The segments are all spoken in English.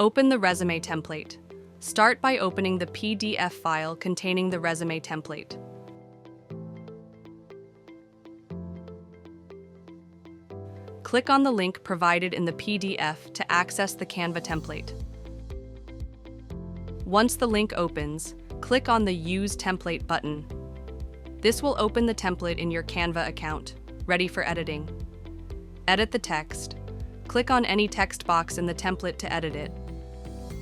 Open the resume template. Start by opening the PDF file containing the resume template. Click on the link provided in the PDF to access the Canva template. Once the link opens, click on the Use Template button. This will open the template in your Canva account, ready for editing. Edit the text. Click on any text box in the template to edit it.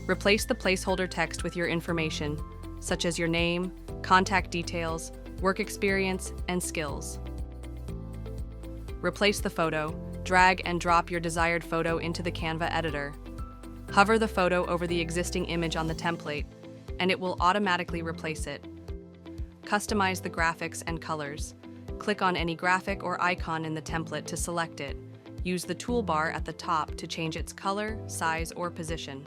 Replace the placeholder text with your information, such as your name, contact details, work experience, and skills. Replace the photo. Drag and drop your desired photo into the Canva editor. Hover the photo over the existing image on the template, and it will automatically replace it. Customize the graphics and colors. Click on any graphic or icon in the template to select it. Use the toolbar at the top to change its color, size, or position.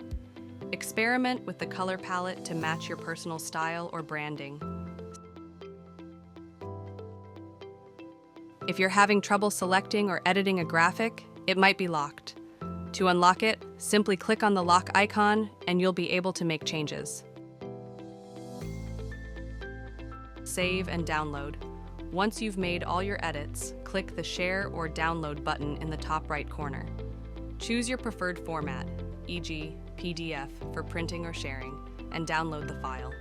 Experiment with the color palette to match your personal style or branding. If you're having trouble selecting or editing a graphic, it might be locked. To unlock it, simply click on the lock icon and you'll be able to make changes. Save and download. Once you've made all your edits, click the Share or Download button in the top right corner. Choose your preferred format, e.g., PDF, for printing or sharing, and download the file.